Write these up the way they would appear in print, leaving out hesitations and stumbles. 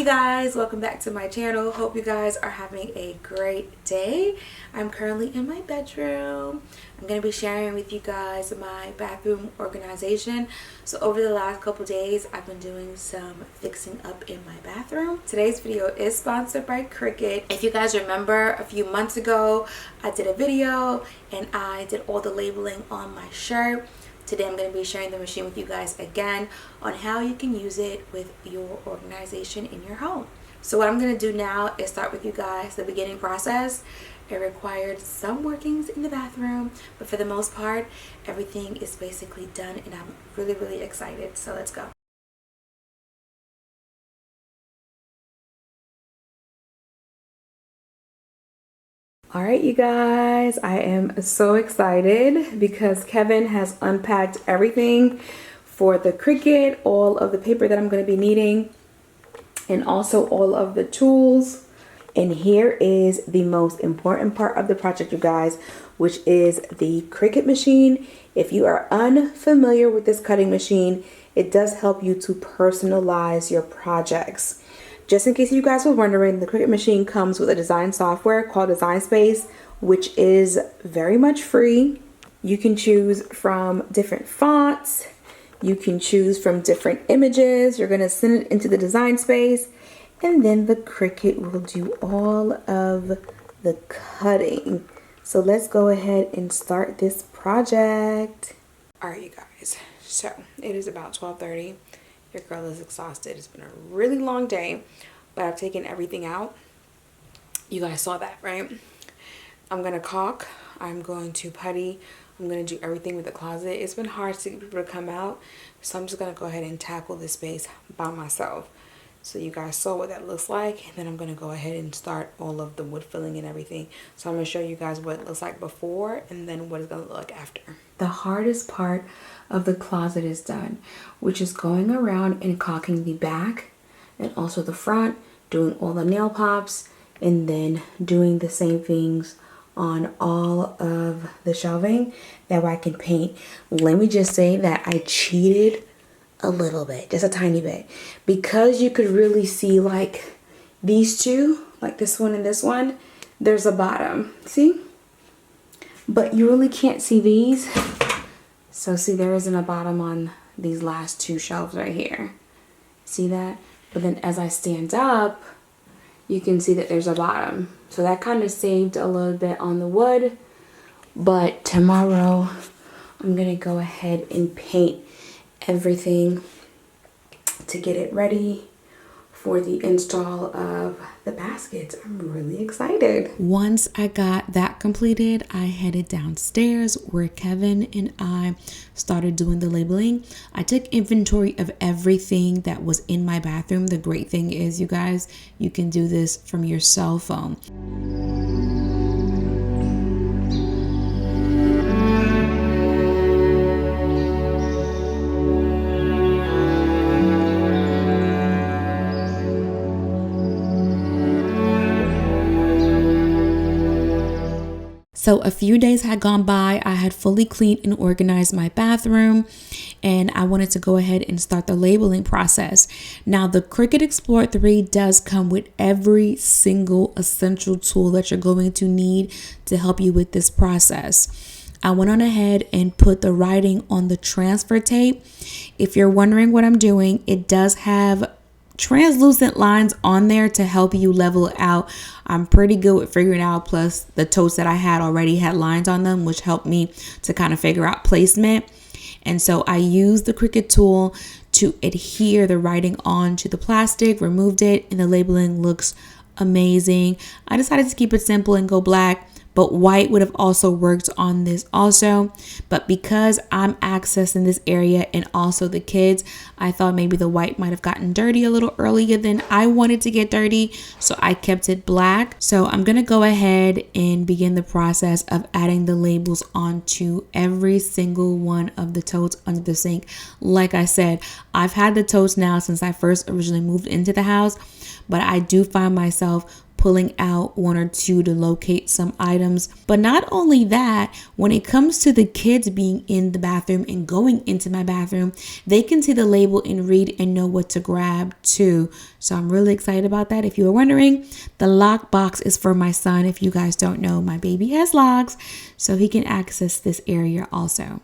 guys, welcome back to my channel. Hope you guys are having a great day. I'm currently in my bedroom. I'm going to be sharing with you guys my bathroom organization. So over the last couple days, I've been doing some fixing up in my bathroom. Today's video is sponsored by Cricut. If you guys remember, a few months ago, I did a video and I did all the labeling on my shirt. Today I'm going to be sharing the machine with you guys again on how you can use it with your organization in your home. So what I'm going to do now is start with you guys the beginning process. It required some workings in the bathroom, but for the most part, everything is basically done and I'm really excited. So let's go. All right, you guys, I am so excited because Kevin has unpacked everything for the Cricut, all of the paper that I'm going to be needing, and also all of the tools. And here is the most important part of the project, you guys, which is the Cricut machine. If you are unfamiliar with this cutting machine, it does help you to personalize your projects. Just in case you guys were wondering, the Cricut machine comes with a design software called Design Space, which is very much free. You can choose from different fonts. You can choose from different images. You're going to send it into the Design Space, and then the Cricut will do all of the cutting. So let's go ahead and start this project. All right, you guys. So it is about 12:30. Your girl is exhausted. It's been a really long day, but I've taken everything out. You guys saw that, right? I'm going to caulk. I'm going to putty. I'm going to do everything with the closet. It's been hard to get people to come out, so I'm just going to go ahead and tackle this space by myself. So you guys saw what that looks like, and then I'm going to go ahead and start all of the wood filling and everything. So I'm going to show you guys what it looks like before and then what it's going to look like after. The hardest part of the closet is done, which is going around and caulking the back and also the front, doing all the nail pops, and then doing the same things on all of the shelving. That way I can paint. Let me just say that I cheated a little bit, just a tiny bit, because you could really see like these two, like this one and this one, there's a bottom, see? But you really can't see these. So see, there isn't a bottom on these last two shelves right here. See that? But then as I stand up, you can see that there's a bottom. So that kind of saved a little bit on the wood. But tomorrow, I'm going to go ahead and paint everything to get it ready for the install of the baskets. I'm really excited. Once I got that completed, I headed downstairs where Kevin and I started doing the labeling. I took inventory of everything that was in my bathroom. The great thing is, you guys, you can do this from your cell phone. So a few days had gone by. I had fully cleaned and organized my bathroom, and I wanted to go ahead and start the labeling process. Now, the Cricut Explore 3 does come with every single essential tool that you're going to need to help you with this process. I went on ahead and put the writing on the transfer tape. If you're wondering what I'm doing, it does have translucent lines on there to help you level it out. I'm pretty good with figuring out, plus the totes that I had already had lines on them, which helped me to kind of figure out placement. And so I used the Cricut tool to adhere the writing onto the plastic, removed it, and the labeling looks amazing. I decided to keep it simple and go black, but white would have also worked on this also. But because I'm accessing this area and also the kids, I thought maybe the white might have gotten dirty a little earlier than I wanted to get dirty. So I kept it black. So I'm going to go ahead and begin the process of adding the labels onto every single one of the totes under the sink. Like I said, I've had the totes now since I first originally moved into the house, but I do find myself pulling out one or two to locate some items. But not only that, when it comes to the kids being in the bathroom and going into my bathroom, they can see the label and read and know what to grab too. So I'm really excited about that. If you were wondering, the lock box is for my son. If you guys don't know, my baby has locks, so he can access this area also.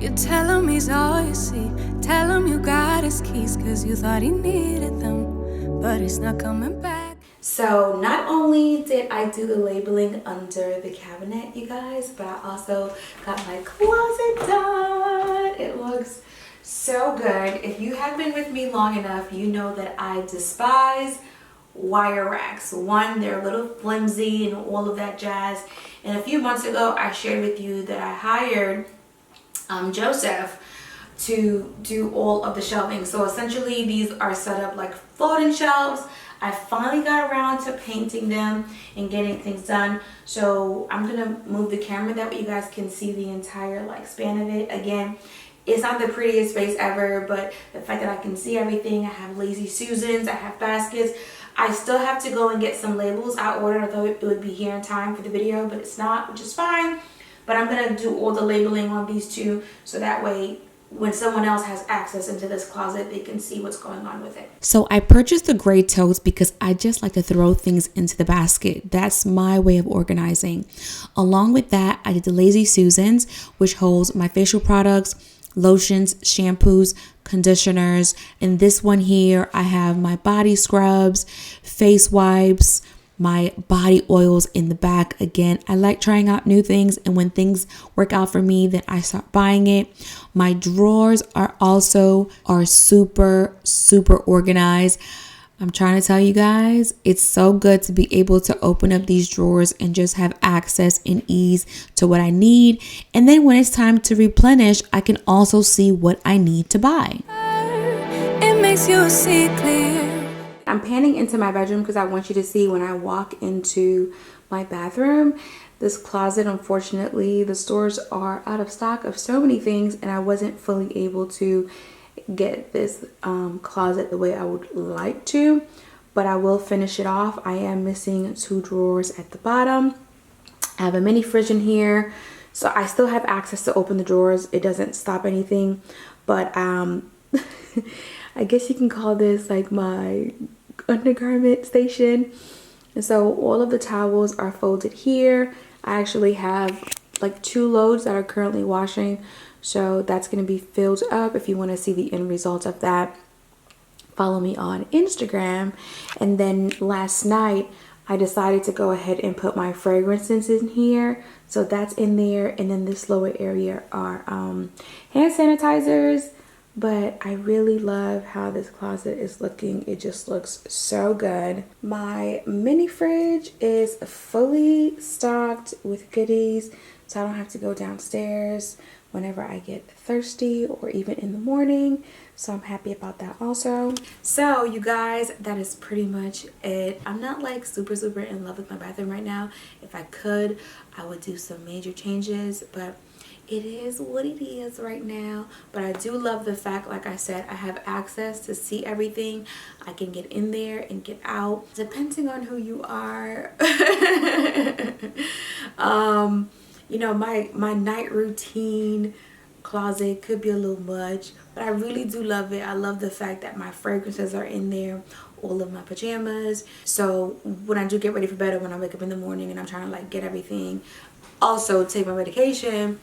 You tell him he's all you see. Tell him you got his keys, cause you thought he needed them, but he's not coming back. So not only did I do the labeling under the cabinet, you guys, but I also got my closet done. It looks so good. If you have been with me long enough, you know that I despise wire racks. One, they're a little flimsy and all of that jazz. And a few months ago, I shared with you that I hired Joseph to do all of the shelving. So essentially these are set up like floating shelves. I finally got around to painting them and getting things done. So I'm gonna move the camera, that way you guys can see the entire like span of it. Again, it's not the prettiest space ever, but the fact that I can see everything, I have lazy Susans, I have baskets. I still have to go and get some labels. I ordered, I thought it would be here in time for the video, but it's not, which is fine. But I'm gonna do all the labeling on these two, so that way when someone else has access into this closet, they can see what's going on with it. So I purchased the gray totes because I just like to throw things into the basket. That's my way of organizing. Along with that, I did the Lazy Susans, which holds my facial products, lotions, shampoos, conditioners. And this one here, I have my body scrubs, face wipes, my body oils in the back. Again, I like trying out new things, and when things work out for me, then I start buying it. My drawers are super organized. I'm trying to tell you guys, it's so good to be able to open up these drawers and just have access and ease to what I need. And then when it's time to replenish, I can also see what I need to buy. It makes you see clear. I'm panning into my bedroom because I want you to see when I walk into my bathroom. This closet, unfortunately, the stores are out of stock of so many things, and I wasn't fully able to get this closet the way I would like to, but I will finish it off. I am missing 2 drawers at the bottom. I have a mini fridge in here, so I still have access to open the drawers. It doesn't stop anything, but I guess you can call this like my undergarment station. And so all of the towels are folded here. I actually have like 2 loads that are currently washing, so that's going to be filled up. If you want to see the end result of that, follow me on Instagram. And then last night I decided to go ahead and put my fragrances in here, so that's in there. And then this lower area are hand sanitizers. But I really love how this closet is looking. It just looks so good. My mini fridge is fully stocked with goodies, so I don't have to go downstairs whenever I get thirsty or even in the morning. So I'm happy about that also. So you guys, that is pretty much it. I'm not like super in love with my bathroom right now. If I could, I would do some major changes, but it is what it is right now. But I do love the fact, like I said, I have access to see everything. I can get in there and get out, depending on who you are. You know, my night routine closet could be a little much, but I really do love it. I love the fact that my fragrances are in there, all of my pajamas. So when I do get ready for bed, or when I wake up in the morning and I'm trying to like get everything, also take my medication,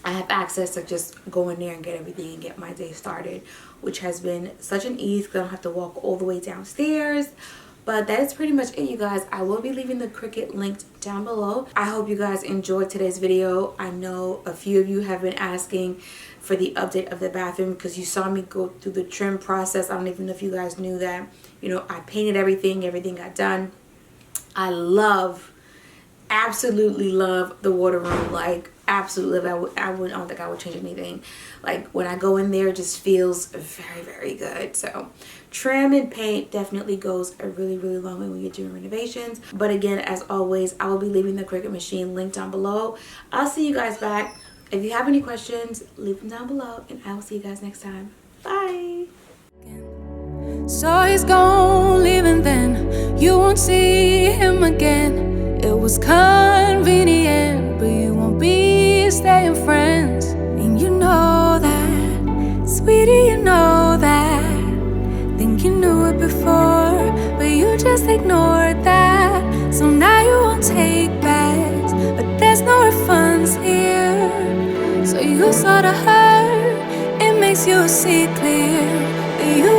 I have access to just go in there and get everything and get my day started, which has been such an ease because I don't have to walk all the way downstairs. But that is pretty much it, you guys. I will be leaving the Cricut linked down below. I hope you guys enjoyed today's video. I know a few of you have been asking for the update of the bathroom because you saw me go through the trim process. I don't even know if you guys knew that. You know, I painted everything got done. I absolutely love the water room. Like, absolutely. I don't think I would change anything. Like, when I go in there, it just feels very good. So trim and paint definitely goes a really long way when you're doing renovations. But again, as always, I will be leaving the Cricut machine linked down below. I'll see you guys back If you have any questions, leave them down below, and I will see you guys next time. Bye. So he's gone, leaving then. You won't see him again. It was convenient, but you won't be staying friends. And you know that, sweetie, you know that. Think you knew it before, but you just ignored that. So now you won't take backs, but there's no refunds here. So you saw the hurt, it makes you see clear. You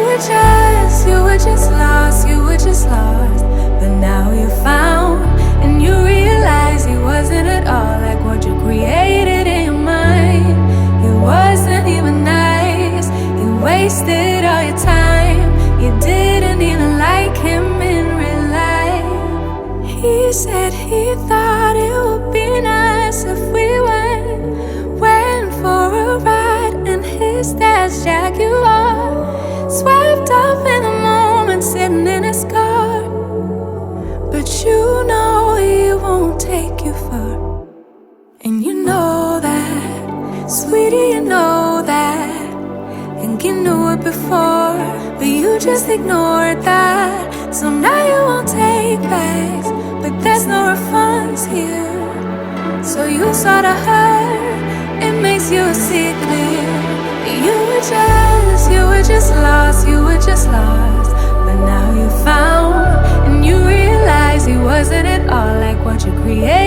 were just lost, you were just lost. But now you found, and you realize he wasn't at all like what you created in your mind. He wasn't even nice, you wasted all your time. You didn't even like him in real life. He said he thought it would be nice if we went for a ride in his dad's Jaguar. Swept up in the moment, sitting in his car. But you know he won't take you far. And you know that, sweetie, you know that. Think you knew it before, but you just ignored that. So now you won't take backs, but there's no refunds here. So you saw the hurt, it makes you see clear. You were just lost, you were just lost. But now you found, and you realize he wasn't at all like what you created.